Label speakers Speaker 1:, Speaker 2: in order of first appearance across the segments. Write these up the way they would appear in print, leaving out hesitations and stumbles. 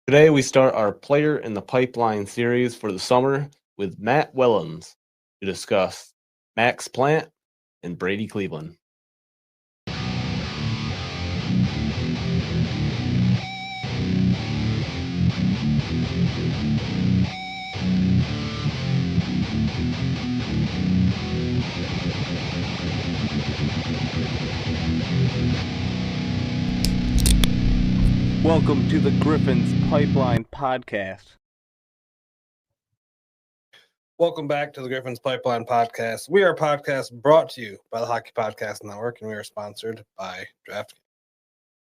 Speaker 1: Today we start our Player in the Pipeline series for the summer with Matt Wellens to discuss Max Plante and Brady Cleveland. Welcome to the Griffins Pipeline Podcast.
Speaker 2: Welcome back to the Griffins Pipeline Podcast. We are a podcast brought to you by the Hockey Podcast Network, and we are sponsored by DraftKings.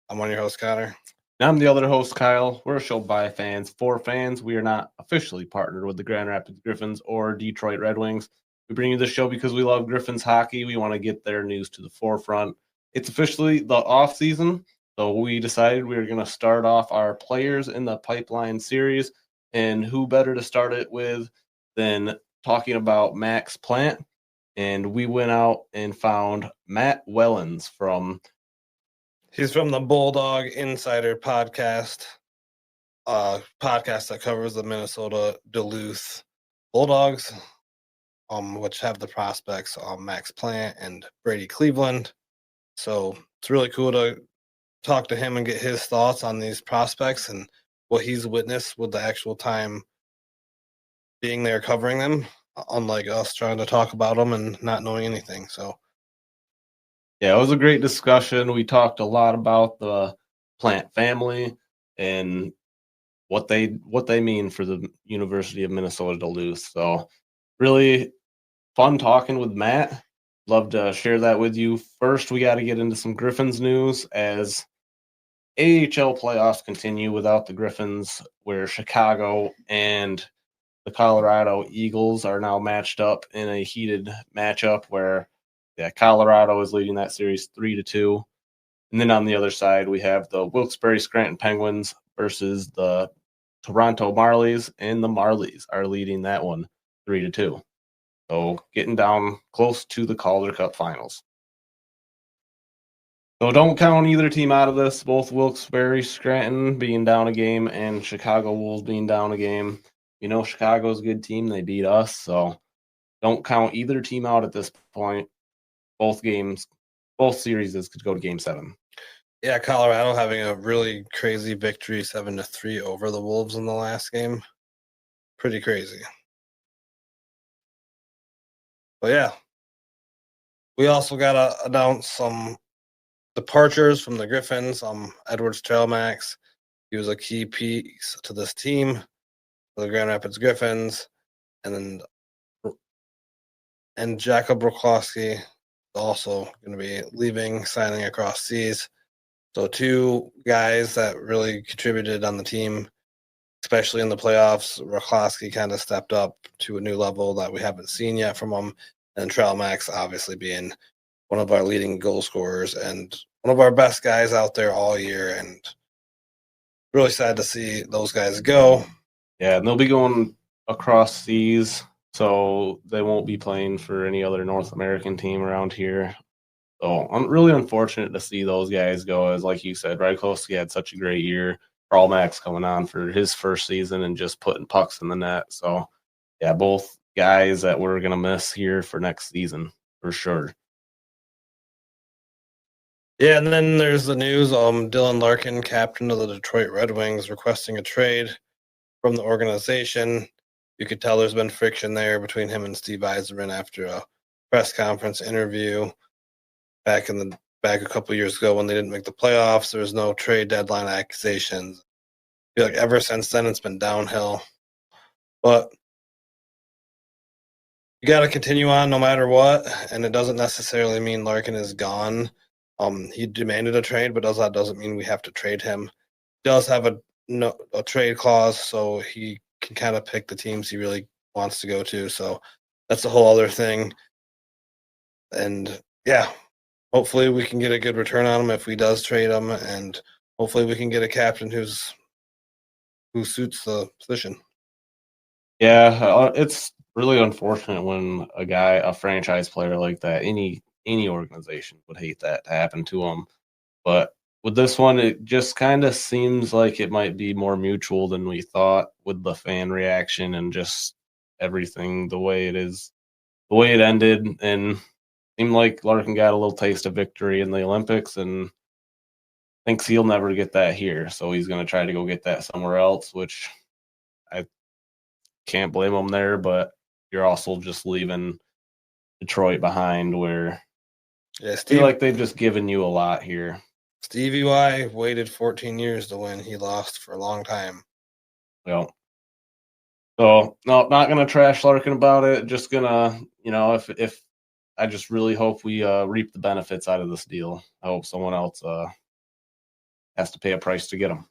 Speaker 2: I'm one of your hosts, Connor.
Speaker 1: And I'm the other host, Kyle. We're a show by fans for fans. We are not officially partnered with the Grand Rapids Griffins or Detroit Red Wings. We bring you this show because we love Griffins hockey. We want to get their news to the forefront. It's officially the off season, so we decided we were going to start off our Players in the Pipeline series, and who better to start it with than talking about Max Plante. And we went out and found Matt Wellens
Speaker 2: He's from the Bulldog Insider podcast, podcast that covers the Minnesota Duluth Bulldogs, which have the prospects Max Plante and Brady Cleveland. So it's really cool to talk to him and get his thoughts on these prospects and what he's witnessed with the actual time being there covering them, unlike us trying to talk about them and not knowing anything. So
Speaker 1: yeah, it was a great discussion. We talked a lot about the Plante family and what they mean for the University of Minnesota Duluth. So really fun talking with Matt. Love to share that with you. First, we got to get into some Griffins news as AHL playoffs continue without the Griffins, where Chicago and the Colorado Eagles are now matched up in a heated matchup where Colorado is leading that series 3-2. And then on the other side, we have the Wilkes-Barre Scranton Penguins versus the Toronto Marlies, and the Marlies are leading that one 3-2. So getting down close to the Calder Cup finals. So don't count either team out of this, both Wilkes-Barre Scranton being down a game and Chicago Wolves being down a game. You know Chicago's a good team. They beat us, so don't count either team out at this point. Both series could go to Game 7.
Speaker 2: Yeah, Colorado having a really crazy victory, 7-3 over the Wolves in the last game. Pretty crazy. But yeah, we also got to announce some departures from the Griffins. Edwards Trailmax, he was a key piece to this team, the Grand Rapids Griffins, and Jakob Broklowski also going to be leaving, signing across seas. So two guys that really contributed on the team, especially in the playoffs. Broklowski kind of stepped up to a new level that we haven't seen yet from him. And Trailmax obviously being one of our leading goal scorers and one of our best guys out there all year. And really sad to see those guys go.
Speaker 1: Yeah, and they'll be going across seas, so they won't be playing for any other North American team around here. So I'm really unfortunate to see those guys go, as like you said, Radkowski had such a great year. Max coming on for his first season and just putting pucks in the net. So, yeah, both guys that we're going to miss here for next season for sure.
Speaker 2: Yeah, and then there's the news, Dylan Larkin, captain of the Detroit Red Wings, requesting a trade from the organization. You could tell there's been friction there between him and Steve Yzerman after a press conference interview back a couple years ago when they didn't make the playoffs. There was no trade deadline accusations. I feel like ever since then it's been downhill. But you got to continue on no matter what, and it doesn't necessarily mean Larkin is gone. He demanded a trade, but that doesn't mean we have to trade him. He does have a trade clause, so he can kind of pick the teams he really wants to go to. So that's a whole other thing. And yeah, hopefully we can get a good return on him if we does trade him, and hopefully we can get a captain who suits the position.
Speaker 1: Yeah, it's really unfortunate when a franchise player like that, any organization would hate that to happen to him. But with this one, it just kind of seems like it might be more mutual than we thought with the fan reaction and just everything the way it is, the way it ended. And seemed like Larkin got a little taste of victory in the Olympics and thinks he'll never get that here. So he's going to try to go get that somewhere else, which I can't blame him there. But you're also just leaving Detroit behind where I feel like they've just given you a lot here.
Speaker 2: Stevie Y waited 14 years to win. He lost for a long time.
Speaker 1: Well, so no, not gonna trash Larkin about it. Just gonna, if I just really hope we reap the benefits out of this deal. I hope someone else has to pay a price to get them.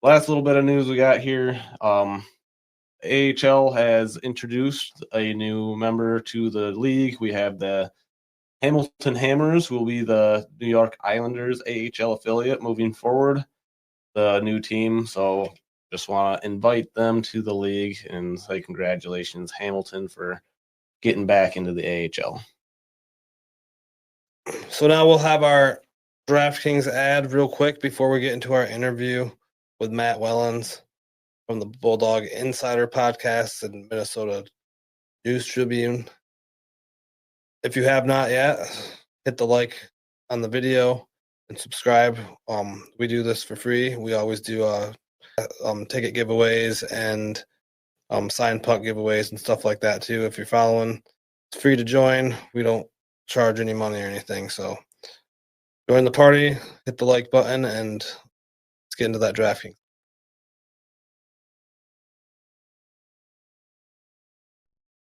Speaker 1: Last little bit of news we got here. AHL has introduced a new member to the league. We have the Hamilton Hammers, who will be the New York Islanders AHL affiliate moving forward, the new team. So just want to invite them to the league and say congratulations, Hamilton, for getting back into the AHL.
Speaker 2: So now we'll have our DraftKings ad real quick before we get into our interview with Matt Wellens from the Bulldog Insider Podcast and Minnesota News Tribune. If you have not yet, hit the like on the video and subscribe. We do this for free. We always do ticket giveaways and signed puck giveaways and stuff like that too. If you're following, it's free to join. We don't charge any money or anything. So join the party, hit the like button, and let's get into that drafting.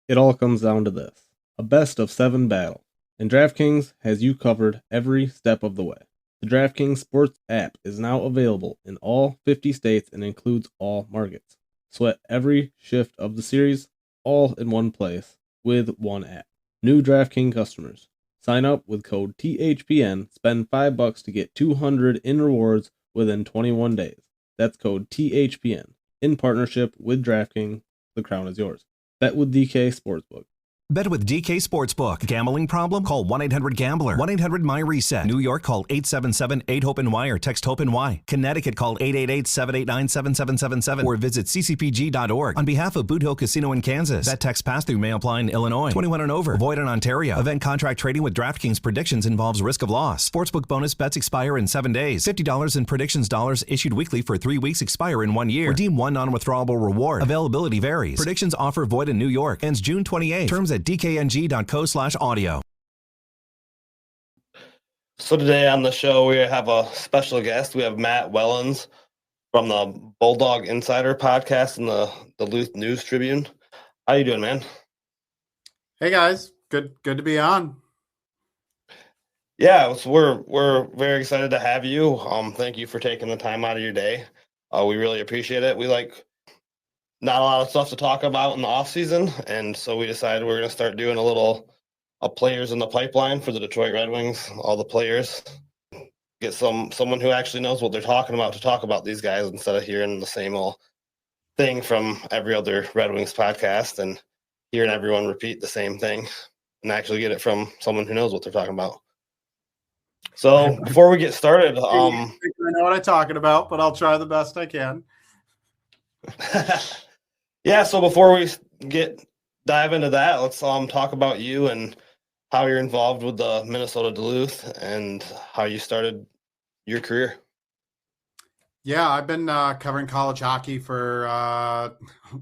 Speaker 1: It all comes down to this. A best of 7 battle, and DraftKings has you covered every step of the way. The DraftKings Sports app is now available in all 50 states and includes all markets. Sweat every shift of the series, all in one place, with one app. New DraftKings customers. Sign up with code THPN, spend $5 to get $200 in rewards within 21 days. That's code THPN. In partnership with DraftKings, the crown is yours. Bet with DK Sportsbook.
Speaker 3: Bet with DK Sportsbook. Gambling problem? Call 1-800-GAMBLER. 1-800-MY-RESET. New York, call 877-8-HOPE-NY or text HOPE-NY. Connecticut, call 888-789-7777 or visit ccpg.org. On behalf of Boot Hill Casino in Kansas, bet text pass-through may apply in Illinois. 21 and over. Void in Ontario. Event contract trading with DraftKings predictions involves risk of loss. Sportsbook bonus bets expire in 7 days. $50 in predictions dollars issued weekly for 3 weeks expire in 1 year. Redeem one non-withdrawable reward. Availability varies. Predictions offer void in New York. Ends June 28. Terms at dkng.co/audio.
Speaker 2: So today on the show, we have a special guest. We have Matt Wellens from the Bulldog Insider Podcast and the Duluth News Tribune. How you doing, man?
Speaker 4: Hey guys, good to be on.
Speaker 2: Yeah, so we're very excited to have you. Thank you for taking the time out of your day. We really appreciate it. We not a lot of stuff to talk about in the off season, and so we decided we're going to start doing a players in the pipeline for the Detroit Red Wings. All the players, get someone who actually knows what they're talking about to talk about these guys instead of hearing the same old thing from every other Red Wings podcast and hearing everyone repeat the same thing, and actually get it from someone who knows what they're talking about. So before we get started,
Speaker 4: I know what I'm talking about, but I'll try the best I can.
Speaker 2: Yeah, so before we dive into that, let's talk about you and how you're involved with the Minnesota Duluth and how you started your career.
Speaker 4: Yeah, I've been covering college hockey for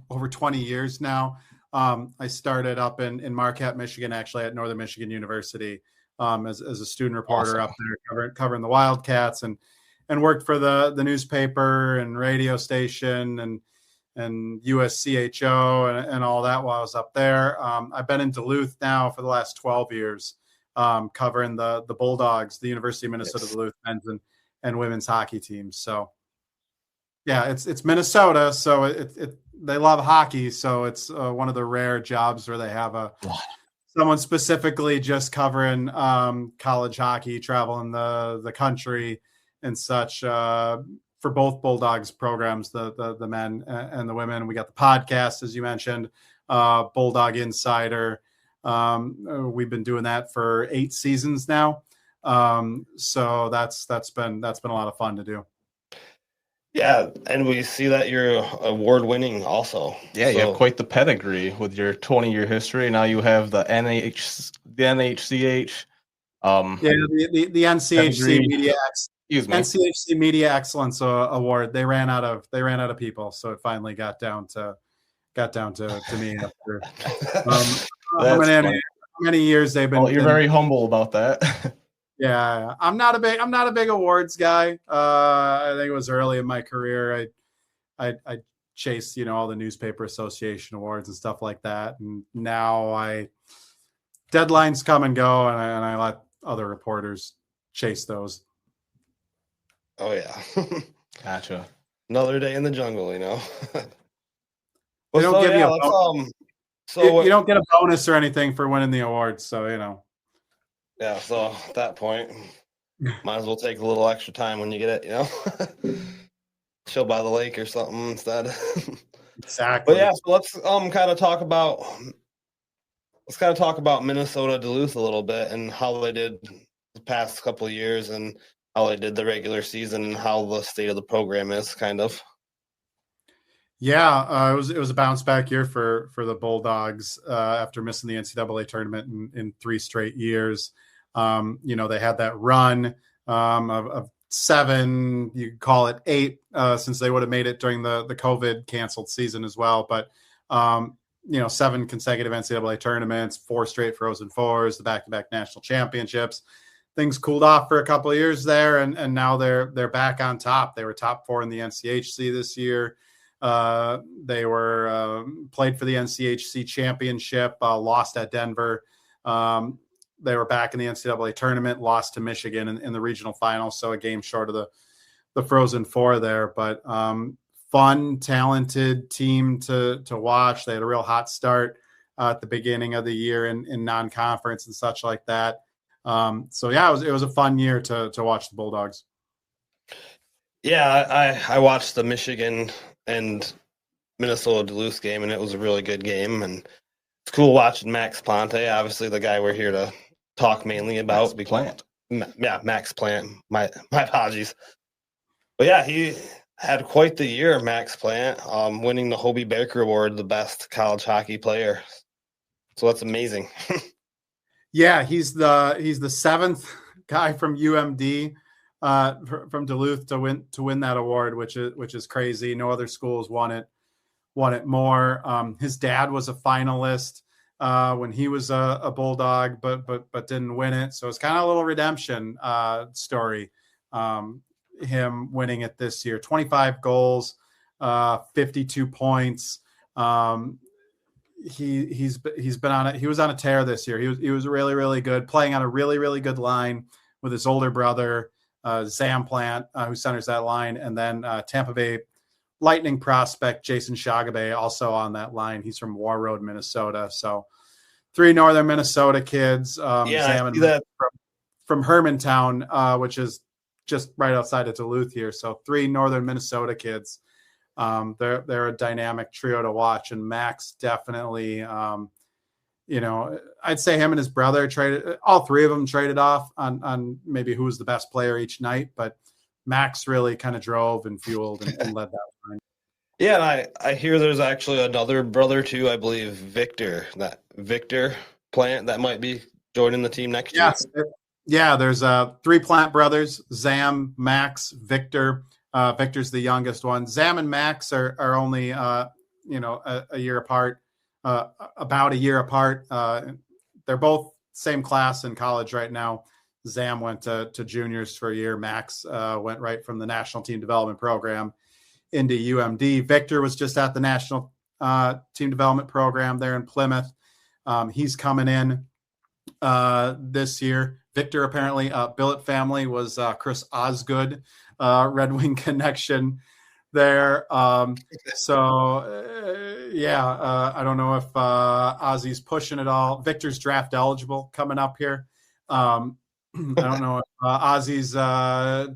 Speaker 4: over 20 years now. I started up in Marquette, Michigan, actually at Northern Michigan University as a student reporter. Awesome. Up there covering the Wildcats and worked for the newspaper and radio station and USCHO and all that while I was up there. I've been in Duluth now for the last 12 years, covering the Bulldogs, the University of Minnesota Duluth men's and women's hockey teams. So, yeah, it's Minnesota, so they love hockey. So it's one of the rare jobs where they have someone specifically just covering college hockey, traveling the country and such. For both Bulldogs programs, the men and the women. We got the podcast, as you mentioned, Bulldog Insider. We've been doing that for 8 seasons now. So that's been a lot of fun to do.
Speaker 2: Yeah, and we see that you're award-winning also.
Speaker 1: Yeah, you have quite the pedigree with your 20-year history. Now you have the NHCH.
Speaker 4: The NCHC
Speaker 1: pedigree.
Speaker 4: Media
Speaker 1: Excuse me.
Speaker 4: NCHC Media Excellence Award. They ran out of people, so it finally got down to me after how many years they've been.
Speaker 1: Well, you're very humble about that.
Speaker 4: Yeah, I'm not a big awards guy. I think it was early in my career. I chased, all the newspaper association awards and stuff like that. And now deadlines come and go, and I let other reporters chase those.
Speaker 2: Oh yeah.
Speaker 1: Gotcha.
Speaker 2: Another day in the jungle,
Speaker 4: They don't give you you don't get a bonus or anything for winning the awards, so
Speaker 2: Yeah, so at that point, might as well take a little extra time when you get it, chill by the lake or something instead.
Speaker 4: Exactly.
Speaker 2: But yeah, so let's kind of talk about Minnesota Duluth a little bit and how they did the past couple of years and how they did the regular season and how the state of the program is kind of.
Speaker 4: Yeah, it was a bounce back year for the Bulldogs after missing the NCAA tournament in 3 straight years. They had that run of 7, you could call it 8, since they would have made it during the COVID canceled season as well. But 7 consecutive NCAA tournaments, 4 straight Frozen Fours, the back-to-back national championships. Things cooled off for a couple of years there, and now they're back on top. They were top 4 in the NCHC this year. They were played for the NCHC championship, lost at Denver. They were back in the NCAA tournament, lost to Michigan in the regional final, so a game short of the Frozen Four there. But fun, talented team to watch. They had a real hot start at the beginning of the year in non-conference and such like that. So yeah, it was a fun year to watch the Bulldogs.
Speaker 2: Yeah, I watched the Michigan and Minnesota Duluth game, and it was a really good game. And it's cool watching Max Plante, obviously the guy we're here to talk mainly about. Max Plant. My apologies. But yeah, he had quite the year, Max Plant, winning the Hobey Baker Award, the best college hockey player. So that's amazing.
Speaker 4: Yeah, he's the 7th guy from UMD, from Duluth to win that award, which is crazy. No other schools won it more. His dad was a finalist when he was a Bulldog, but didn't win it. So it's kind of a little redemption story. Him winning it this year, 25 goals, 52 points. He's been on it. He was on a tear this year. He was really, really good, playing on a really, really good line with his older brother, Zam Plant, who centers that line. And then Tampa Bay Lightning prospect Jason Shagabay also on that line. He's from War Road, Minnesota. So 3 northern Minnesota kids. Zam and that from Hermantown, which is just right outside of Duluth here. So 3 northern Minnesota kids. They're a dynamic trio to watch, and Max definitely, I'd say him and his brother all 3 of them traded off on maybe who was the best player each night, but Max really kind of drove and fueled and led that line.
Speaker 2: Yeah, and I hear there's actually another brother too, I believe, Victor Plant that might be joining the team next year.
Speaker 4: Yeah, there's 3 Plant brothers, Zam, Max, Victor. Victor's the youngest one. Zam and Max are only a year apart, about a year apart. They're both same class in college right now. Zam went to juniors for a year. Max went right from the national team development program into UMD. Victor was just at the national team development program there in Plymouth. He's coming in this year. Victor apparently, billet family was Chris Osgood, Redwing connection there. I don't know if Ozzy's pushing it all. Victor's draft eligible coming up here. I don't know if Ozzy's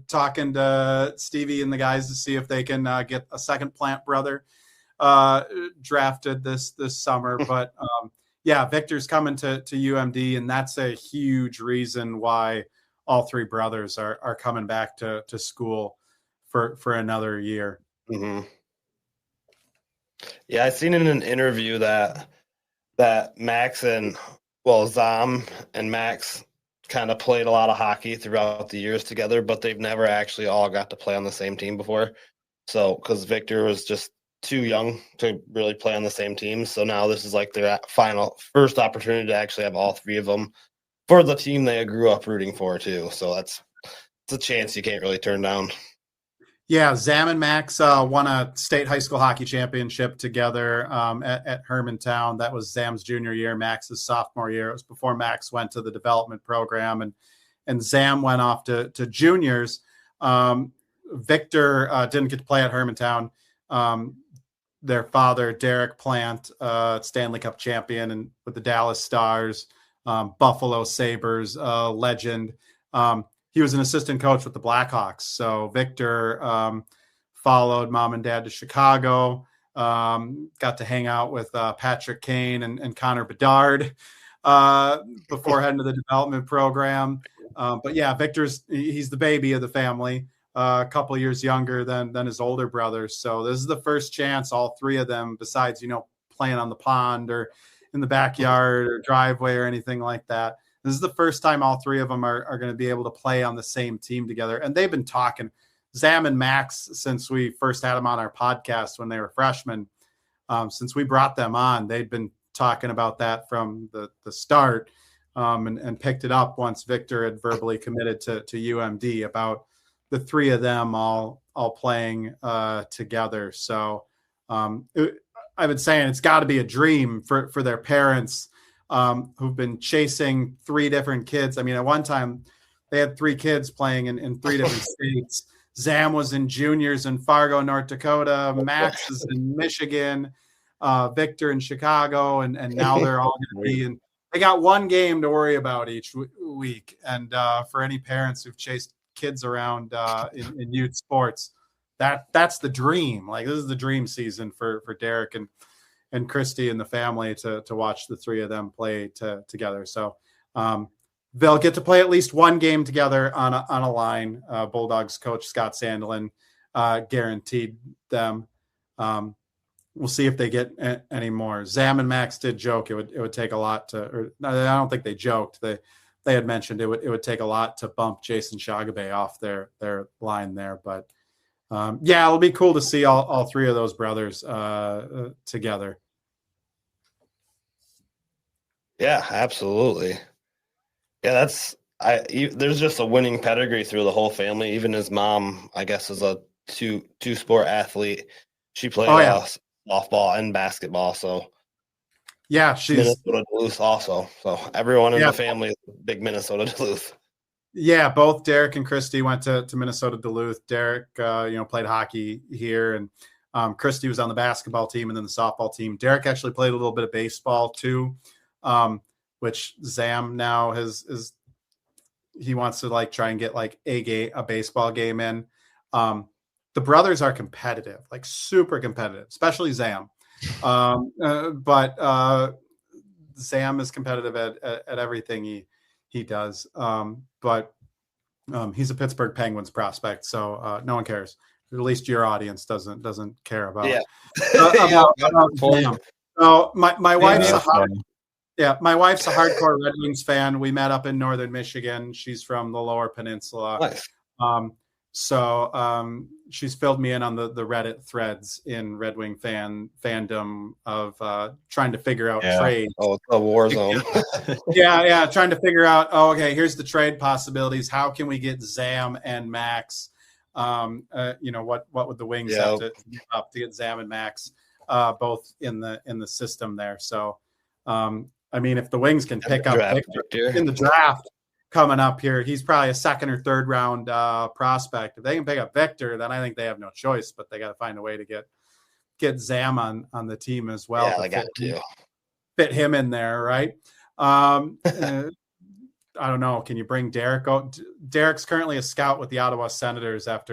Speaker 4: talking to Stevie and the guys to see if they can get a second Plant brother drafted this summer. But Victor's coming to UMD, and that's a huge reason why all three brothers are coming back to school for another year.
Speaker 2: Mm-hmm. Yeah, I seen in an interview that Max and Zam and Max kind of played a lot of hockey throughout the years together, but they've never actually all got to play on the same team before. So, because Victor was just too young to really play on the same team, so now this is like their first opportunity to actually have all three of them for the team they grew up rooting for too. So it's a chance you can't really turn down.
Speaker 4: Yeah, Zam and Max won a state high school hockey championship together at Hermantown. That was Zam's junior year, Max's sophomore year. It was before Max went to the development program, and Zam went off to juniors. Victor didn't get to play at Hermantown. Their father, Derek Plante, Stanley Cup champion and with the Dallas Stars, Buffalo Sabres, legend. He was an assistant coach with the Blackhawks. So Victor followed mom and dad to Chicago, got to hang out with Patrick Kane and Connor Bedard before heading to the development program. But yeah, he's the baby of the family, a couple of years younger than his older brothers. So this is the first chance all three of them, besides, playing on the pond or in the backyard or driveway or anything like that. This is the first time all three of them are going to be able to play on the same team together. And they've been talking, Zam and Max, since we first had them on our podcast when they were freshmen. Since we brought them on, they'd been talking about that from the start, and picked it up once Victor had verbally committed to UMD about the three of them all playing together. So I've been saying it's got to be a dream for their parents, who've been chasing three different kids. I mean, at one time they had three kids playing in three different states. Zam was in juniors in Fargo, North Dakota. Max is in Michigan, Victor in Chicago. And now they're all going to be in. They got one game to worry about each week. And for any parents who've chased kids around in youth sports, that's the dream. Like, this is the dream season for Derek and Christy and the family to watch the three of them play together. So they'll get to play at least one game together on a line. Bulldogs coach Scott Sandelin guaranteed them. We'll see if they get any more. Zam and Max did joke it would take a lot I don't think they joked. They had mentioned it would take a lot to bump Jason Shagabay off their line there, but yeah, it'll be cool to see all three of those brothers together.
Speaker 2: Yeah, absolutely. Yeah, there's just a winning pedigree through the whole family. Even his mom, I guess, is a two sport athlete. She played softball and basketball. So
Speaker 4: yeah, she's
Speaker 2: Minnesota Duluth also. So everyone in the family is a big Minnesota Duluth.
Speaker 4: Yeah, both Derek and Christy went to Minnesota Duluth. Derek, played hockey here, and Christy was on the basketball team and then the softball team. Derek actually played a little bit of baseball too, which Zam now he wants to try and get a baseball game in. The brothers are competitive, super competitive, especially Zam. But Zam is competitive at everything he does. But he's a Pittsburgh Penguins prospect, so no one cares. At least your audience doesn't care about Zam. So my wife's my wife's a hardcore Red Wings fan. We met up in northern Michigan. She's from the Lower Peninsula.
Speaker 2: Nice.
Speaker 4: So she's filled me in on the Reddit threads in Red Wing fandom of trying to figure out trades.
Speaker 2: Oh, it's a war zone.
Speaker 4: yeah, trying to figure out, okay, here's the trade possibilities. How can we get Zam and Max? What would the Wings have to give up to get Zam and Max both in the system there? So, if the Wings can pick up Victor in the draft coming up here, he's probably a second or third round prospect. If they can pick up Victor, then I think they have no choice, but they got to find a way to get Zam on the team as well.
Speaker 2: Yeah, they got to
Speaker 4: fit him in there, right? I don't know. Can you bring Derek? Derek's currently a scout with the Ottawa Senators
Speaker 1: bring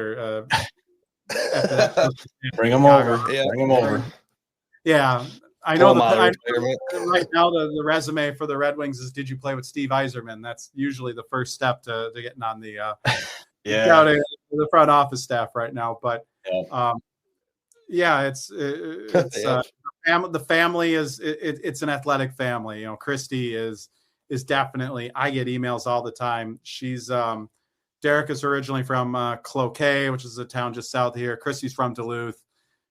Speaker 1: him over. Yeah. Bring him over.
Speaker 4: Yeah. I know
Speaker 2: retirement.
Speaker 4: right now the resume for the Red Wings is, did you play with Steve Yzerman? That's usually the first step to getting on the the front office staff right now. But it's
Speaker 2: Yep.
Speaker 4: the family is it's an athletic family. Christy is definitely. I get emails all the time. She's Derek is originally from Cloquet, which is a town just south of here. Christy's from Duluth.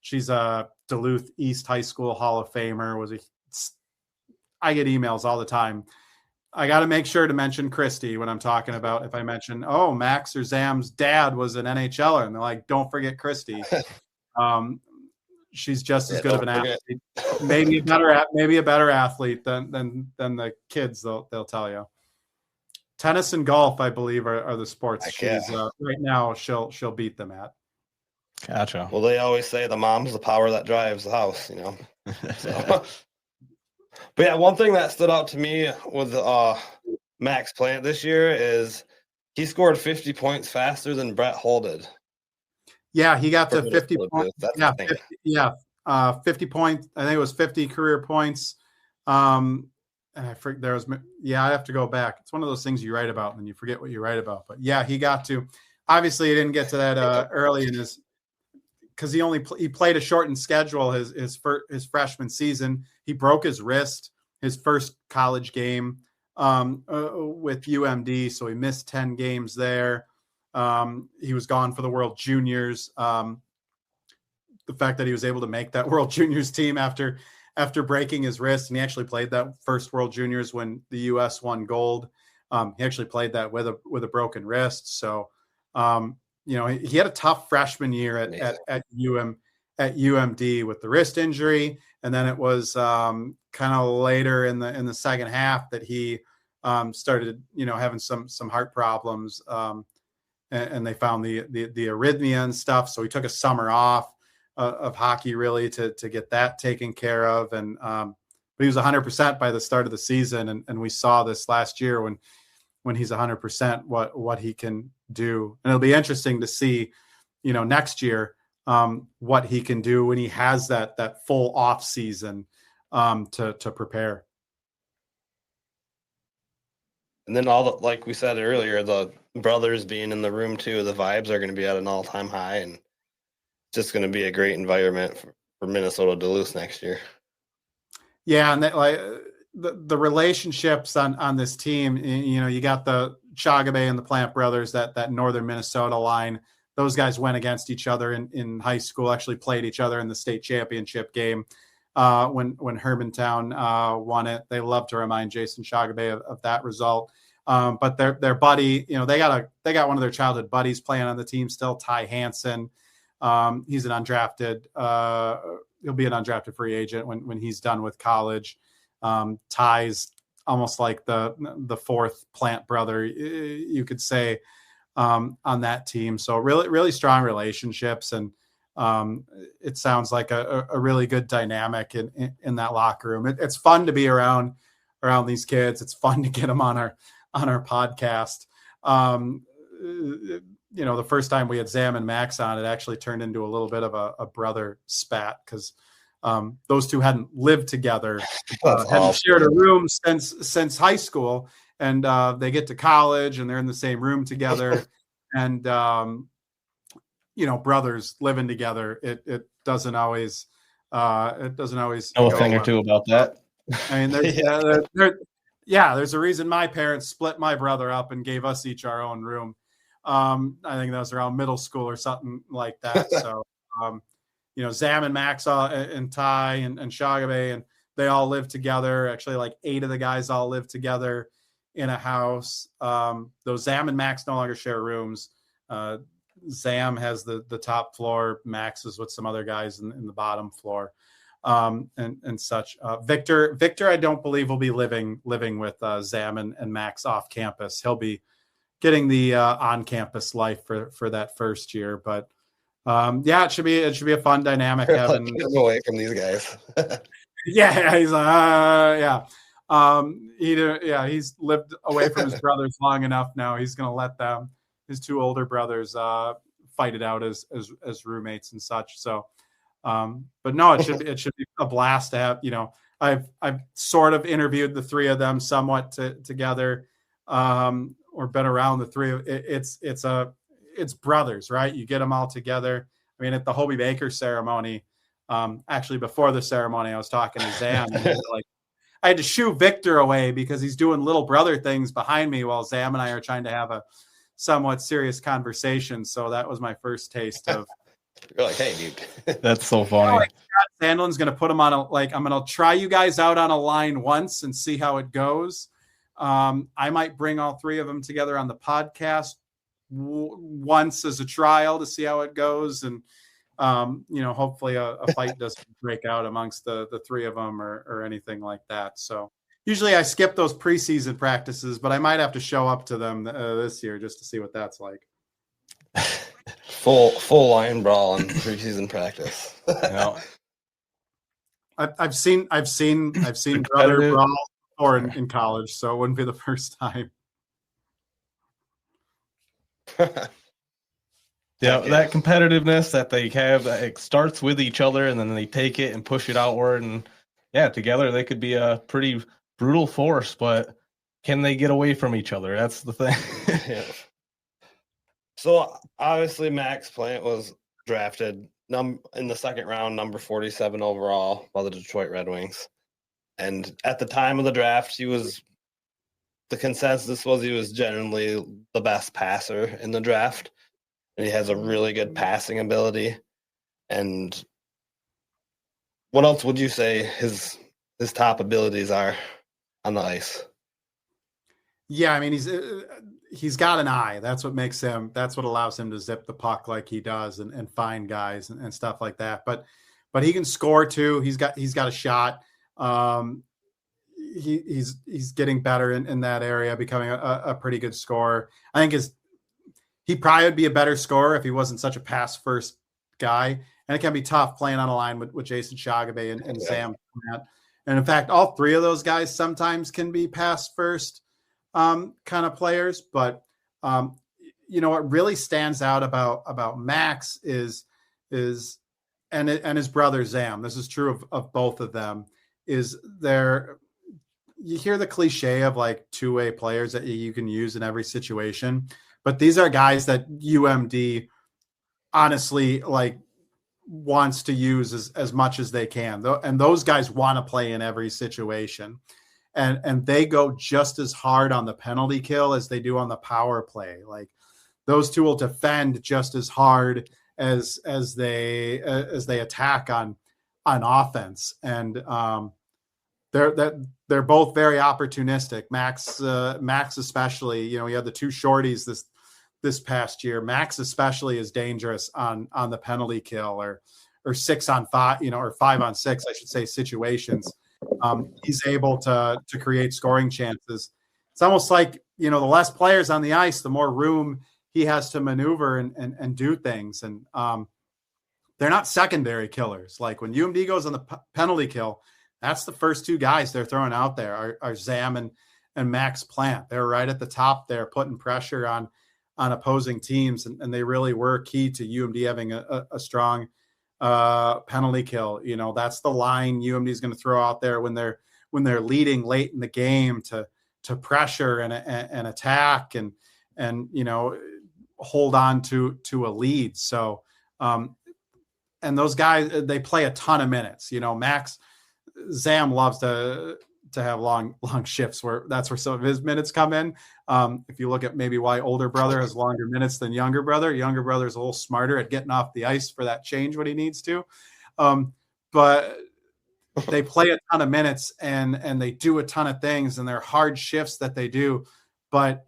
Speaker 4: She's a Duluth East High School Hall of Famer. I get emails all the time. I got to make sure to mention Christy when I'm talking about, if I mention, Max or Zam's dad was an NHLer, and they're like, don't forget Christy. She's just as good of an athlete, maybe a better athlete than the kids. They'll tell you. Tennis and golf, I believe, are the sports she's right now. She'll beat them at.
Speaker 1: Gotcha.
Speaker 2: Well, they always say the mom's the power that drives the house, So. But yeah, one thing that stood out to me with Max Plant this year is he scored 50 points faster than Brett Hull did.
Speaker 4: Yeah, he got to 50 points.
Speaker 2: Yeah,
Speaker 4: 50 points. I think it was 50 career points. And I forget I have to go back. It's one of those things you write about and then you forget what you write about. But yeah, he got to. Obviously, he didn't get to that early in his, because he played a shortened schedule his freshman season. He broke his wrist his first college game with UMD, so he missed 10 games there. He was gone for the World Juniors. The fact that he was able to make that World Juniors team after breaking his wrist, and he actually played that first World Juniors when the U.S. won gold. He actually played that with a broken wrist. So, he had a tough freshman year at UMD with the wrist injury, and then it was kind of later in the second half that he started having some heart problems, and they found the arrhythmia and stuff. So he took a summer off of hockey really to get that taken care of, and but he was 100% by the start of the season, and we saw this last year when he's 100% what he can do. And it'll be interesting to see, next year, what he can do when he has that full off season to prepare.
Speaker 2: And then like we said earlier, the brothers being in the room too, the vibes are going to be at an all-time high, and it's just going to be a great environment for Minnesota Duluth next year. Yeah,
Speaker 4: and that, like the relationships on this team, you got the Hobey and the Plante brothers, that northern Minnesota line. Those guys went against each other in high school, actually played each other in the state championship game when Hermantown won it. They love to remind Jason Hobey of that result. But their buddy, they got one of their childhood buddies playing on the team still, Ty Hansen. He's an undrafted. He'll be an undrafted free agent when he's done with college. Ty's almost like the fourth Plante brother, you could say, on that team. So really, really strong relationships, and it sounds like a really good dynamic in that locker room. It's fun to be around these kids. It's fun to get them on our podcast. The first time we had Zam and Max on, it actually turned into a little bit of a brother spat, because those two hadn't lived together, hadn't shared a room since high school, and they get to college and they're in the same room together, and brothers living together, it doesn't always know
Speaker 1: a thing or two about that.
Speaker 4: I mean, there's a reason my parents split my brother up and gave us each our own room. I think that was around middle school or something like that. So, Zam and Max and Ty and Hobey, and they all live together. Actually, like 8 of the guys all live together in a house. Though Zam and Max no longer share rooms. Zam has the top floor. Max is with some other guys in the bottom floor, and such. Victor, I don't believe will be living with Zam and Max off campus. He'll be getting the on-campus life for that first year, but it should be a fun dynamic having
Speaker 2: him away from these guys.
Speaker 4: He's lived away from his brothers long enough now. He's going to let his 2 older brothers fight it out as roommates and such. So But no, it should be a blast to have. I've sort of interviewed the three of them somewhat together, or been around the three of it's brothers, right? You get them all together. I mean, at the Hobey Baker ceremony, actually before the ceremony, I was talking to Zam, and I had to shoo Victor away because he's doing little brother things behind me while Zam and I are trying to have a somewhat serious conversation. So that was my first taste of.
Speaker 2: You're like, hey, dude.
Speaker 1: That's so funny.
Speaker 4: Sandlin's going to put him on I'm going to try you guys out on a line once and see how it goes. I might bring all three of them together on the podcast once as a trial to see how it goes. And, hopefully a fight doesn't break out amongst the three of them or anything like that. So usually I skip those preseason practices, but I might have to show up to them this year just to see what that's like.
Speaker 2: Full line brawl in preseason practice.
Speaker 1: Yeah.
Speaker 4: I've seen brother brawl or in college, so it wouldn't be the first time.
Speaker 1: Yeah, that competitiveness that they have, it starts with each other, and then they take it and push it outward, and together they could be a pretty brutal force. But can they get away from each other? That's the thing.
Speaker 2: Yeah. So obviously Max Plant was drafted in the second round, number 47 overall by the Detroit Red Wings. And at the time of the draft, the consensus was he was generally the best passer in the draft. And he has a really good passing ability. And what else would you say his top abilities are on the ice?
Speaker 4: Yeah, I mean, he's got an eye. That's what allows him to zip the puck like he does and find guys and stuff like that. But he can score too. He's got a shot. He's getting better in that area, becoming a pretty good scorer. I think he probably would be a better scorer if he wasn't such a pass first guy. And it can be tough playing on a line with Jason Hobey and Sam. And in fact, all three of those guys sometimes can be pass first kind of players. But what really stands out about Max is and his brother Zam. This is true of both of them. You hear the cliche of like two-way players that you can use in every situation, but these are guys that UMD honestly wants to use as much as they can. And those guys want to play in every situation. And they go just as hard on the penalty kill as they do on the power play. Like those two will defend just as hard as they attack on offense. And they're both very opportunistic. Max especially, he had the two shorties this past year. Max especially is dangerous on the penalty kill or 6-on-5, or 5-on-6, I should say, situations. He's able to create scoring chances. It's almost like, the less players on the ice, the more room he has to maneuver and do things. And they're not secondary killers. Like when UMD goes on the penalty kill, that's the first two guys they're throwing out there are Zam and Max Plant. They're right at the top there, putting pressure on opposing teams. And they really were key to UMD having a strong penalty kill. That's the line UMD is going to throw out there when they're leading late in the game to pressure and attack and hold on to a lead. So, and those guys, they play a ton of minutes. Zam loves to have long shifts that's where some of his minutes come in. If you look at maybe why older brother has longer minutes than younger brother is a little smarter at getting off the ice for that change when he needs to. But they play a ton of minutes and they do a ton of things and they're hard shifts that they do, but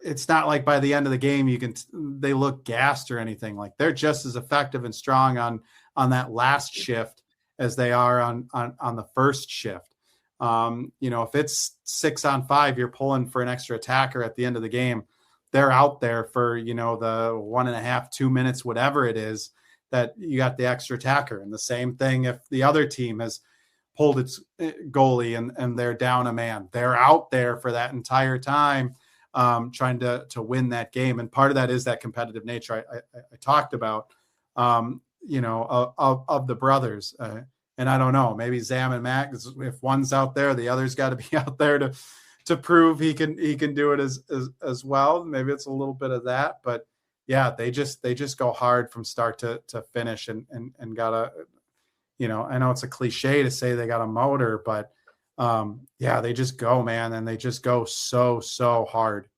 Speaker 4: it's not like by the end of the game they look gassed or anything. Like they're just as effective and strong on that last shift as they are on the first shift. If it's 6-on-5, you're pulling for an extra attacker at the end of the game. They're out there for, the 1.5, 2 minutes, whatever it is that you got the extra attacker. And the same thing if the other team has pulled its goalie and they're down a man, they're out there for that entire time, trying to win that game. And part of that is that competitive nature I talked about. of the brothers. And I don't know, maybe Zam and Max, if one's out there, the other's got to be out there to prove he can do it as well. Maybe it's a little bit of that, but yeah, they just go hard from start to finish and gotta, I know it's a cliche to say they got a motor, but yeah, they just go, man. And they just go so hard.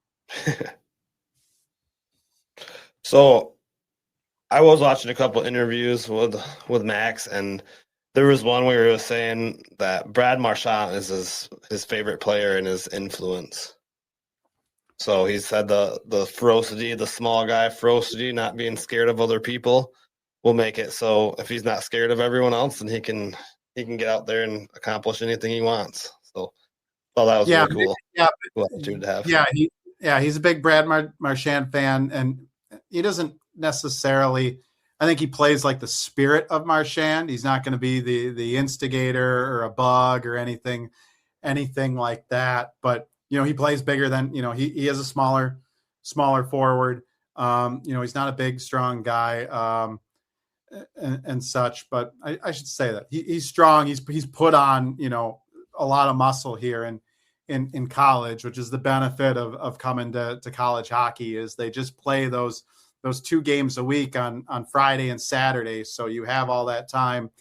Speaker 2: So I was watching a couple interviews with Max, and there was one where he was saying that Brad Marchand is his favorite player and his influence. So he said the ferocity, the small guy ferocity, not being scared of other people, will make it so if he's not scared of everyone else, then he can get out there and accomplish anything he wants. So that was really cool.
Speaker 4: Yeah,
Speaker 2: cool attitude to have.
Speaker 4: Yeah, he's a big Brad Marchand fan, and he doesn't necessarily. I think he plays like the spirit of Marchand. He's not going to be the instigator or a bug or anything like that. But he plays bigger than he is a smaller forward. He's not a big, strong guy and such. But I should say that he's strong. He's put on a lot of muscle here in college, which is the benefit of coming to college hockey. Is they just play those 2 games a week on Friday and Saturday. So you have all that time,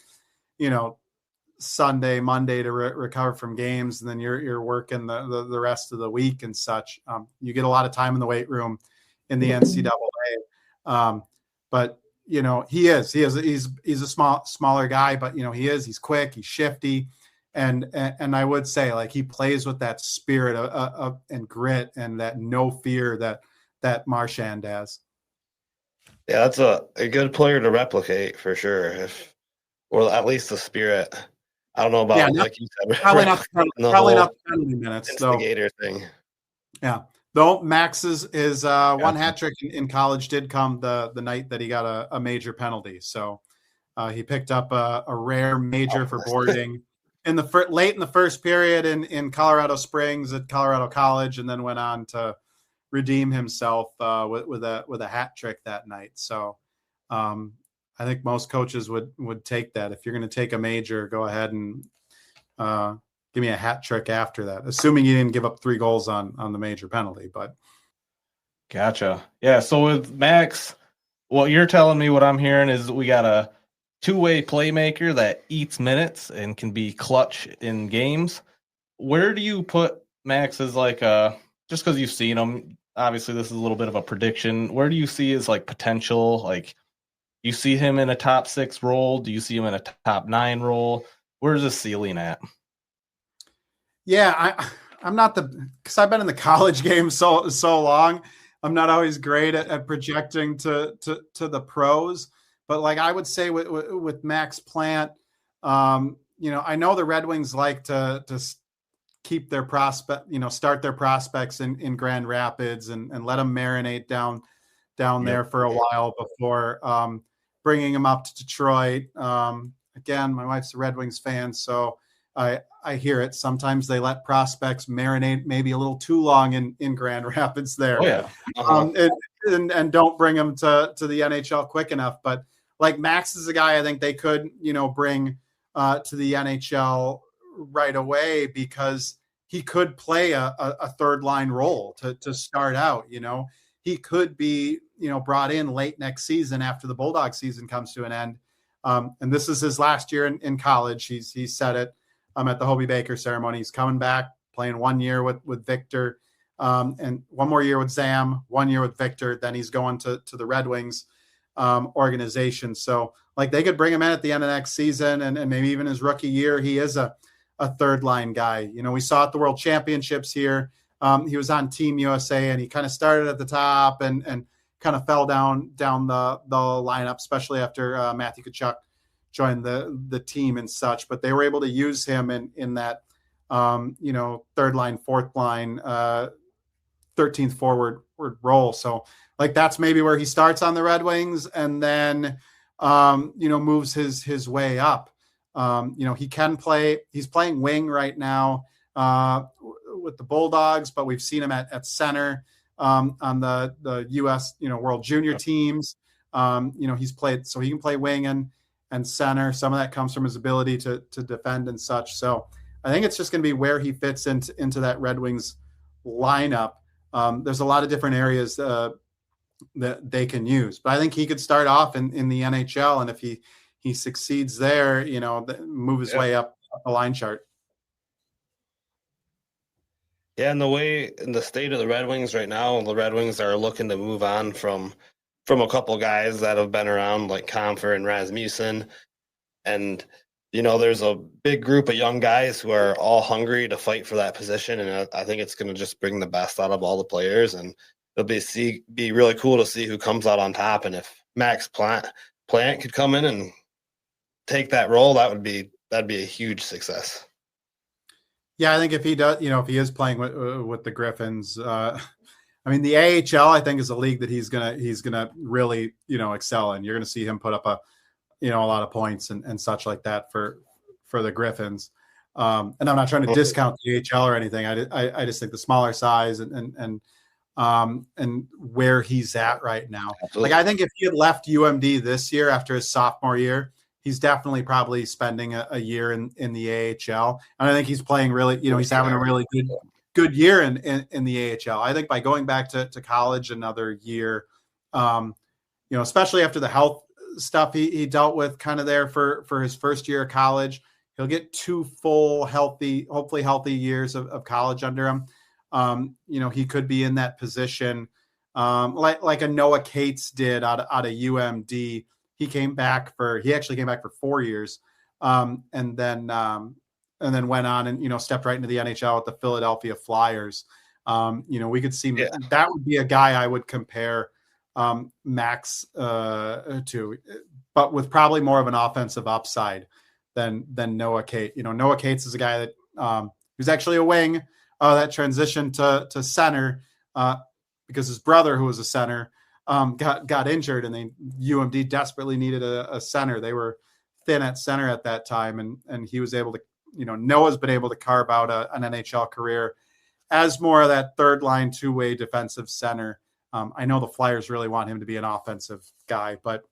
Speaker 4: Sunday, Monday to recover from games. And then you're working the rest of the week and such. You get a lot of time in the weight room in the NCAA. But he's a smaller guy, but he's quick, he's shifty. And I would say like he plays with that spirit of and grit and that no fear that Marchand has.
Speaker 2: Yeah, that's a good player to replicate for sure. Or at least the spirit. I don't know about like you said,
Speaker 4: probably not penalty minutes.
Speaker 2: Instigator thing.
Speaker 4: Yeah, though Max's one hat trick in college did come the night that he got a major penalty. So he picked up a rare major for boarding in the late in the first period in Colorado Springs at Colorado College, and then went on to redeem himself with a hat trick that night. So I think most coaches would take that. If you're going to take a major, go ahead and give me a hat trick after that, assuming you didn't give up 3 goals on the major penalty. But
Speaker 1: gotcha. Yeah. So with Max, what you're telling me, what I'm hearing is we got a 2-way playmaker that eats minutes and can be clutch in games. Where do you put Max as like just because you've seen him? Obviously, this is a little bit of a prediction. Where do you see his like potential? Like, you see him in a top 6 role? Do you see him in a top 9 role? Where's his ceiling at?
Speaker 4: Yeah, I'm not because I've been in the college game so long. I'm not always great at projecting to the pros, but like I would say with Max Plant, I know the Redwings like to keep their start their prospects in Grand Rapids and let them marinate down there for a while before bringing them up to Detroit. Again, my wife's a Red Wings fan, so I hear it. Sometimes they let prospects marinate maybe a little too long in Grand Rapids there.
Speaker 1: Oh, yeah.
Speaker 4: And don't bring them to the NHL quick enough. But like Max is a guy I think they could, bring to the NHL right away because he could play a third line role to start out. He could be, brought in late next season after the Bulldog season comes to an end. And this is his last year in college. He said it at the Hobey Baker ceremony. He's coming back, playing 1 year with Victor, and 1 more year with Zam, 1 year with Victor. Then he's going to the Red Wings organization. So like they could bring him in at the end of next season and maybe even his rookie year. He is a third line guy. We saw at the World Championships here. He was on Team USA and he kind of started at the top and kind of fell down the lineup, especially after Matthew Tkachuk joined the team and such. But they were able to use him in that third line, fourth line, 13th forward role. So like that's maybe where he starts on the Red Wings and then moves his way up. He can play. He's playing wing right now with the Bulldogs, but we've seen him at center on the U.S. World Junior teams. He's played, so he can play wing and center. Some of that comes from his ability to defend and such. So I think it's just going to be where he fits into that Red Wings lineup. There's a lot of different areas that they can use, but I think he could start off in the NHL, and if he succeeds there, move his way up the line chart.
Speaker 2: Yeah, and in the state of the Red Wings right now, the Red Wings are looking to move on from a couple guys that have been around, like Comfer and Rasmussen. And, there's a big group of young guys who are all hungry to fight for that position. And I think it's going to just bring the best out of all the players. And it'll be really cool to see who comes out on top. And if Max Plant could come in and take that role, that'd be a huge success.
Speaker 4: Yeah, I think if he does, if he is playing with the Griffins, the AHL, I think, is a league that he's gonna really, excel in. You're gonna see him put up a lot of points and such like that for the Griffins. And I'm not trying to discount the AHL or anything. I just think the smaller size and where he's at right now.
Speaker 2: Absolutely.
Speaker 4: Like, I think if he had left UMD this year after his sophomore year, he's definitely probably spending a year in the AHL. And I think he's playing really, he's having a really good year in the AHL. I think by going back to college another year, especially after the health stuff he dealt with kind of there for his first year of college, he'll get 2 full hopefully healthy years of college under him. He could be in that position like a Noah Cates did out of UMD. He actually came back for 4 years, and then went on and stepped right into the NHL with the Philadelphia Flyers. We could see that would be a guy I would compare Max to, but with probably more of an offensive upside than Noah Cates. Noah Cates is a guy that who's actually a wing that transitioned to center because his brother, who was a center, got injured, and UMD desperately needed a center. They were thin at center at that time, and he was able to, Noah's been able to carve out an NHL career as more of that third line 2-way defensive center. I know the Flyers really want him to be an offensive guy, but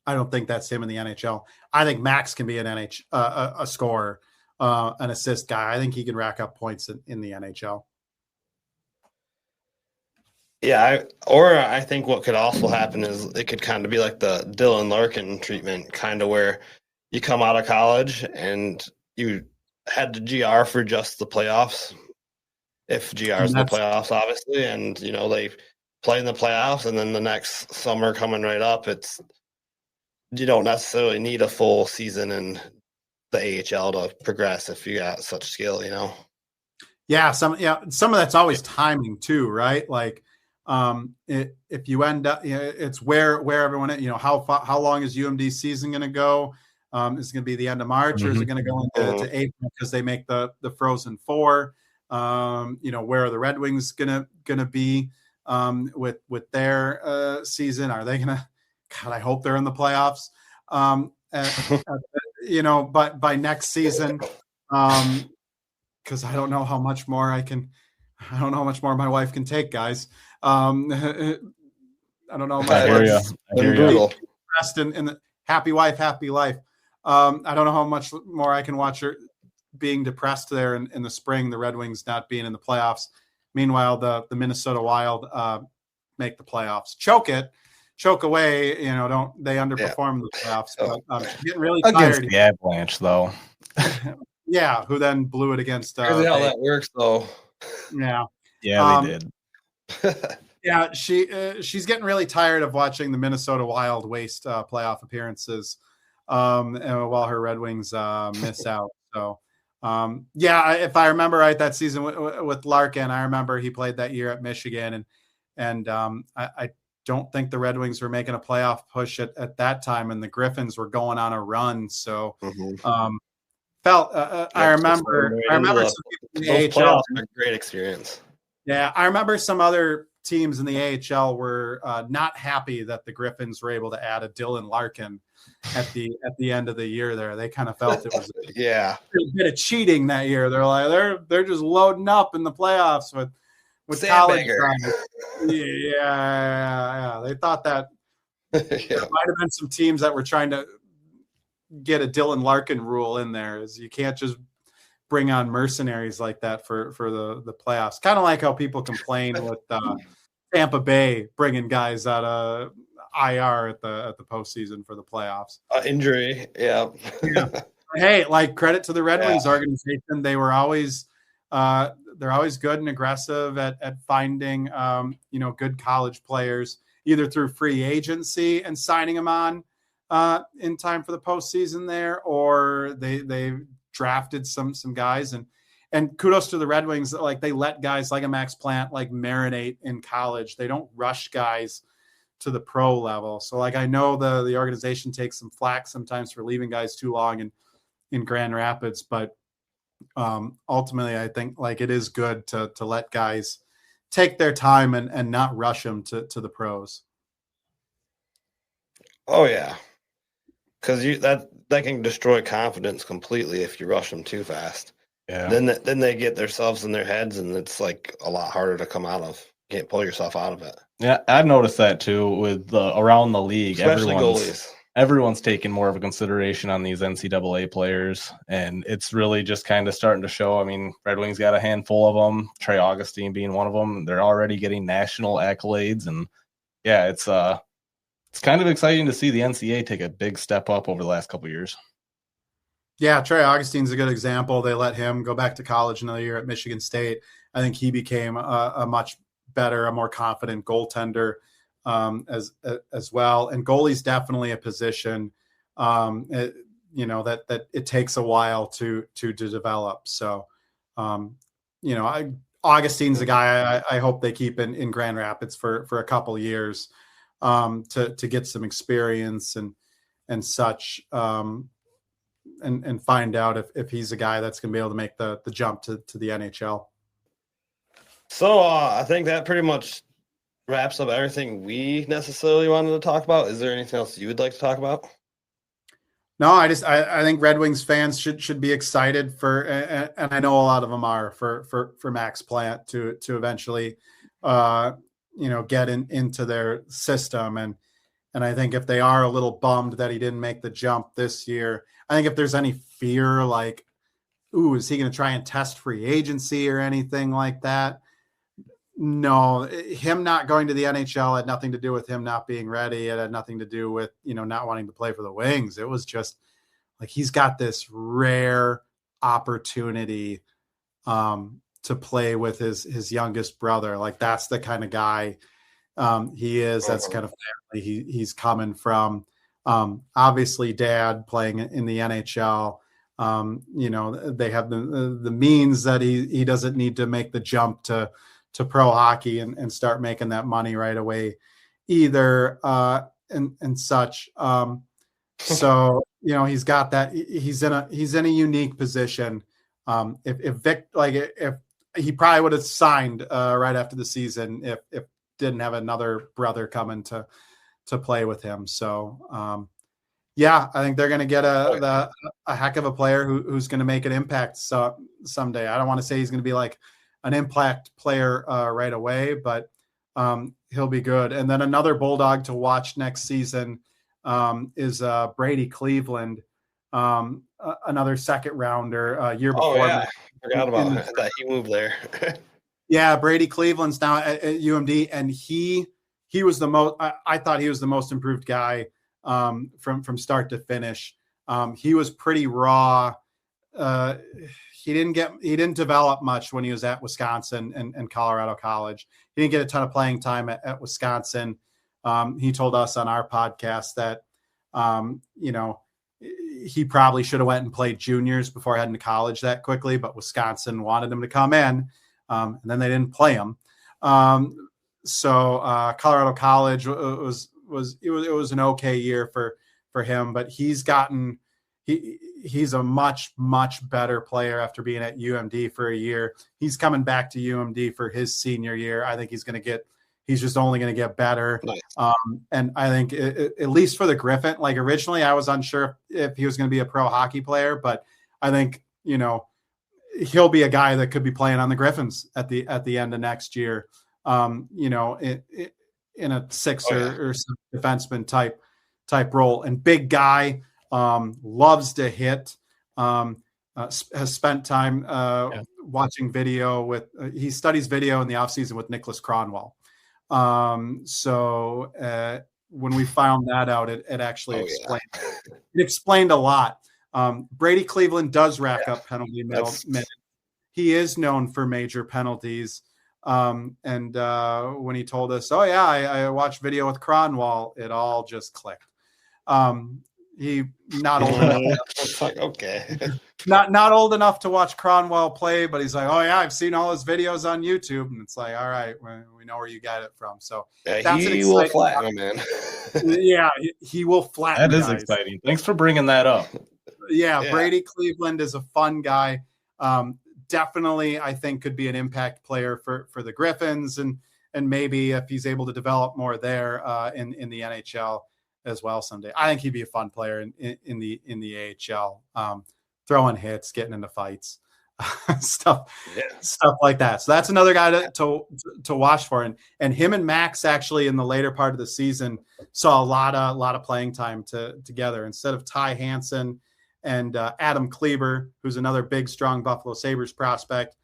Speaker 4: I don't think that's him in the NHL. I think Max can be a scorer, an assist guy. I think he can rack up points in the NHL.
Speaker 2: Yeah, I think what could also happen is it could kind of be like the Dylan Larkin treatment, kind of where you come out of college and you had to GR for just the playoffs, if GR is the playoffs, obviously, and they play in the playoffs, and then the next summer coming right up, you don't necessarily need a full season in the AHL to progress if you got such skill,
Speaker 4: Yeah, some of that's always timing too, right? Like, if you end up, it's where everyone, how long is UMD season going to go? Is it going to be the end of March, or is it going to go into April because they make the Frozen Four? Where are the Red Wings going to be with their season? Are they going to? God, I hope they're in the playoffs. But by next season, because I don't know how much more I don't know how much more my wife can take, guys. I don't know.
Speaker 1: I hear you.
Speaker 4: In the happy wife, happy life. I don't know how much more I can watch her being depressed there in the spring, the Red Wings not being in the playoffs. Meanwhile, the Minnesota Wild make the playoffs. Choke away, they underperform in the playoffs. But getting really tired.
Speaker 1: Against the Avalanche, though.
Speaker 4: Yeah, who then blew it against
Speaker 2: crazy how that works, though.
Speaker 4: Yeah.
Speaker 1: Yeah, they did.
Speaker 4: Yeah, she's getting really tired of watching the Minnesota Wild waste playoff appearances while her Red Wings miss out. So, if I remember right, that season with Larkin, I remember he played that year at Michigan, and I don't think the Red Wings were making a playoff push at that time, and the Griffins were going on a run. So, I remember some people in the AHL.
Speaker 2: A great experience.
Speaker 4: Yeah, I remember some other teams in the AHL were not happy that the Griffins were able to add a Dylan Larkin at the end of the year. There, they kind of felt it was a bit of cheating that year. They're like they're just loading up in the playoffs with college. Yeah, they thought that
Speaker 2: Yeah.
Speaker 4: There might have been some teams that were trying to get a Dylan Larkin rule in there, is you can't just bring on mercenaries like that for the playoffs. Kind of like how people complain with Tampa Bay bringing guys out of IR at the postseason for the playoffs.
Speaker 2: Injury, yeah.
Speaker 4: Hey, like, credit to the Redwings organization. They were always they're always good and aggressive at finding good college players, either through free agency and signing them on in time for the postseason there, or they drafted some guys, and kudos to the Red Wings that, like, they let guys like a Max Plant like marinate in college. They don't rush guys to the pro level. So, like, I know the organization takes some flack sometimes for leaving guys too long in Grand Rapids, but ultimately I think, like, it is good to let guys take their time and not rush them to the pros.
Speaker 2: Oh yeah, because that can destroy confidence completely if you rush them too fast.
Speaker 1: Yeah.
Speaker 2: Then they get themselves in their heads, and it's like a lot harder to come out of. You can't pull yourself out of it.
Speaker 1: Yeah, I've noticed that too with around the league.
Speaker 2: Especially goalies.
Speaker 1: Everyone's taking more of a consideration on these NCAA players, and it's really just kind of starting to show. I mean, Red Wings got a handful of them, Trey Augustine being one of them. They're already getting national accolades, and yeah, it's kind of exciting to see the NCAA take a big step up over the last couple of years.
Speaker 4: Yeah, Trey Augustine's a good example. They let him go back to college another year at Michigan State. I think he became a much better, a more confident goaltender as well. And goalie's definitely a position, that it takes a while to develop. So, Augustine's a guy I hope they keep in Grand Rapids for a couple of years to get some experience and such. And find out if he's a guy that's going to be able to make the jump to the NHL.
Speaker 2: So I think that pretty much wraps up everything we necessarily wanted to talk about. Is there anything else you would like to talk about?
Speaker 4: No, I think Red Wings fans should be excited for, and I know a lot of them are, for Max Plant to eventually, get into their system. And I think if they are a little bummed that he didn't make the jump this year, I think if there's any fear, like, ooh, is he going to try and test free agency or anything like that? No, him not going to the NHL had nothing to do with him not being ready. It had nothing to do with, not wanting to play for the Wings. It was just like, he's got this rare opportunity to play with his youngest brother. Like, that's the kind of guy he is. That's kind of family he's coming from. Obviously dad playing in the NHL, they have the means that he doesn't need to make the jump to pro hockey and start making that money right away either, and such. So, he's got that, he's in a unique position. If he probably would have signed right after the season if didn't have another brother coming to play with him. So, I think they're going to get a heck of a player who's going to make an impact someday. I don't want to say he's going to be like an impact player right away, but he'll be good. And then another Bulldog to watch next season is Brady Cleveland, another second rounder year before.
Speaker 2: Oh, yeah. I forgot about that. He moved there.
Speaker 4: Yeah, Brady Cleveland's now at UMD, and he was the most. I thought he was the most improved guy from start to finish. He was pretty raw. He didn't develop much when he was at Wisconsin and Colorado College. He didn't get a ton of playing time at Wisconsin. He told us on our podcast that he probably should have went and played juniors before heading to college that quickly, but Wisconsin wanted him to come in. And then they didn't play him. So Colorado College was an okay year for him, but he's a much better player after being at UMD for a year. He's coming back to UMD for his senior year. I think he's just only going to get better.
Speaker 2: Nice.
Speaker 4: And I think at least for the Griffin, like, originally I was unsure if he was going to be a pro hockey player, but I think, he'll be a guy that could be playing on the Griffins at the end of next year. In in a six or some defenseman type role. And big guy, loves to hit. Has spent time watching video with. He studies video in the offseason with Nicholas Cronwell. So when we found that out, it actually explained. It explained a lot. Brady Cleveland does rack up penalty minutes. He is known for major penalties. And when he told us, "Oh yeah, I watched video with Cronwall," it all just clicked. He not old enough.
Speaker 2: Okay.
Speaker 4: Not old enough to watch Cronwall play, but he's like, "Oh yeah, I've seen all his videos on YouTube," and it's like, "All right, we know where you got it from." So that's
Speaker 2: he will flatten him, man.
Speaker 4: Yeah, he will flatten.
Speaker 1: That is exciting. Thanks for bringing that up.
Speaker 4: Yeah, Brady Cleveland is a fun guy. Definitely, I think could be an impact player for the Griffins, and maybe if he's able to develop more there in the NHL as well someday. I think he'd be a fun player in the AHL, throwing hits, getting into fights, stuff like that. So that's another guy to watch for. And him and Max actually in the later part of the season saw a lot of playing time together instead of Ty Hansen and Adam Kleber, who's another big, strong Buffalo Sabres prospect.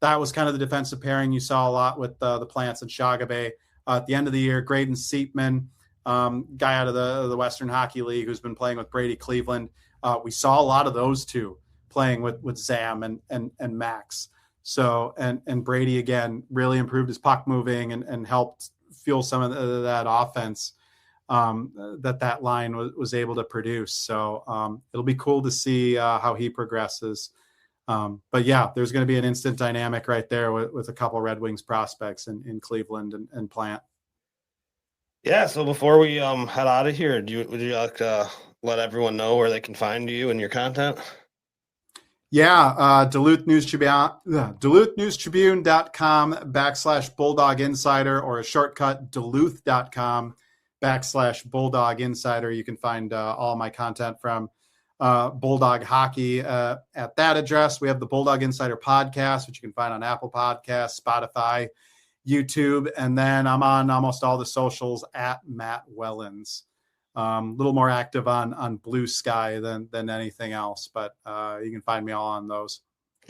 Speaker 4: That was kind of the defensive pairing you saw a lot with the Plants and Shagabay. At the end of the year, Graydon Seatman, guy out of the Western Hockey League who's been playing with Brady Cleveland. We saw a lot of those two playing with Zam and Max. So, and Brady, again, really improved his puck moving and helped fuel some of that offense that line was able to produce. So it'll be cool to see how he progresses. But yeah, there's going to be an instant dynamic right there with a couple Red Wings prospects in Cleveland and Plant.
Speaker 2: Yeah. So before we head out of here, would you like to let everyone know where they can find you and your content?
Speaker 4: Yeah, Duluth News Tribune, DuluthNewsTribune.com/Bulldog Insider, or a shortcut, Duluth.com/Bulldog Insider. You can find all my content from Bulldog Hockey at that address. We have the Bulldog Insider podcast, which you can find on Apple Podcasts, Spotify, YouTube, and then I'm on almost all the socials at Matt Wellens. A little more active on Blue Sky than anything else, but you can find me all on those.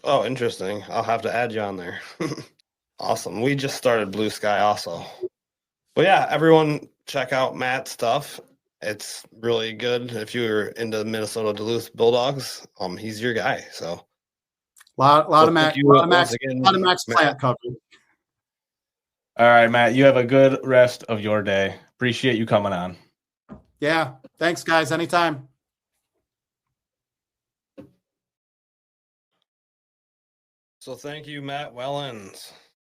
Speaker 2: Oh, interesting. I'll have to add you on there. Awesome. We just started Blue Sky also. But yeah, everyone check out Matt's stuff. It's really good. If you're into Minnesota Duluth Bulldogs, he's your guy. So
Speaker 4: a lot of Max Plant coverage.
Speaker 1: All right, Matt, you have a good rest of your day. Appreciate you coming on.
Speaker 4: Yeah. Thanks, guys. Anytime.
Speaker 2: So thank you, Matt Wellens,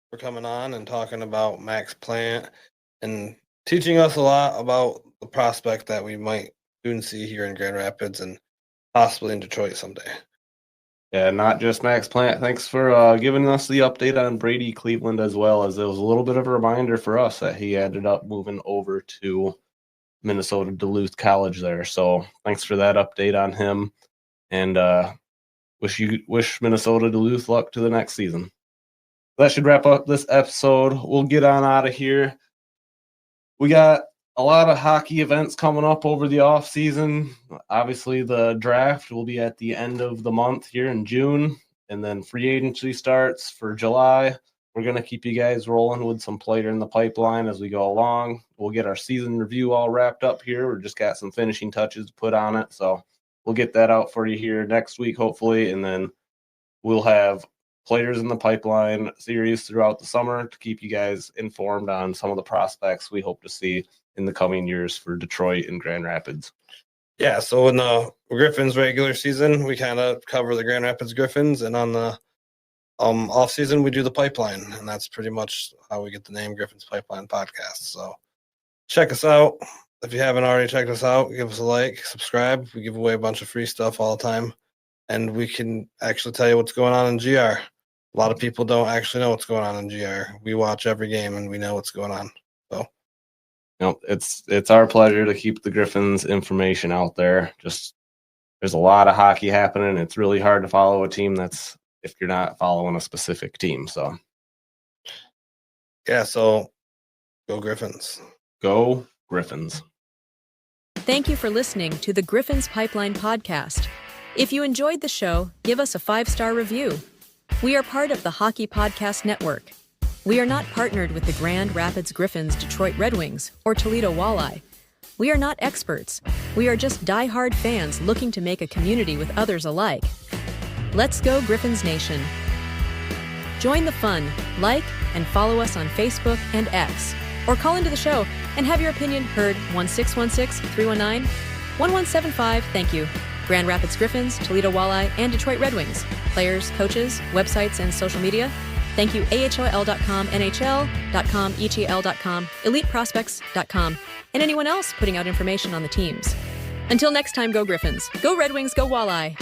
Speaker 2: for coming on and talking about Max Plant and teaching us a lot about the prospect that we might soon see here in Grand Rapids and possibly in Detroit someday.
Speaker 1: Yeah, not just Max Plant. Thanks for giving us the update on Brady Cleveland, as well as it was a little bit of a reminder for us that he ended up moving over to Minnesota Duluth College there. So thanks for that update on him, and wish Minnesota Duluth luck to the next season. That should wrap up this episode. We'll get on out of here. We got a lot of hockey events coming up over the off season. Obviously, the draft will be at the end of the month here in June, and then free agency starts for July. We're going to keep you guys rolling with some player in the pipeline as we go along. We'll get our season review all wrapped up here. We've just got some finishing touches to put on it. So we'll get that out for you here next week, hopefully. And then we'll have players in the pipeline series throughout the summer to keep you guys informed on some of the prospects we hope to see in the coming years for Detroit and Grand Rapids.
Speaker 2: Yeah, so in the Griffins regular season, we kind of cover the Grand Rapids Griffins, and on the off season we do the pipeline, and that's pretty much how we get the name Griffins Pipeline Podcast. So check us out. If you haven't already checked us out, give us a like, subscribe. We give away a bunch of free stuff all the time, and we can actually tell you what's going on in GR. A lot of people don't actually know what's going on in GR. We watch every game and we know what's going on. So
Speaker 1: it's our pleasure to keep the Griffins information out there. Just there's a lot of hockey happening. It's really hard to follow a team that's if you're not following a specific team. So
Speaker 2: yeah, so Go Griffins.
Speaker 1: Go Griffins.
Speaker 5: Thank you for listening to the Griffins Pipeline podcast. If you enjoyed the show, give us a 5-star review. We are part of the Hockey Podcast Network. We are not partnered with the Grand Rapids Griffins, Detroit Red Wings, or Toledo Walleye. We are not experts. We are just die-hard fans looking to make a community with others alike. Let's go Griffins Nation. Join the fun, like and follow us on Facebook and X, or call into the show and have your opinion heard 1-616-319-1175. Thank you. Grand Rapids Griffins, Toledo Walleye, and Detroit Red Wings. Players, coaches, websites, and social media. Thank you AHL.com, NHL.com, ETL.com, EliteProspects.com, and anyone else putting out information on the teams. Until next time, go Griffins. Go Red Wings, go Walleye.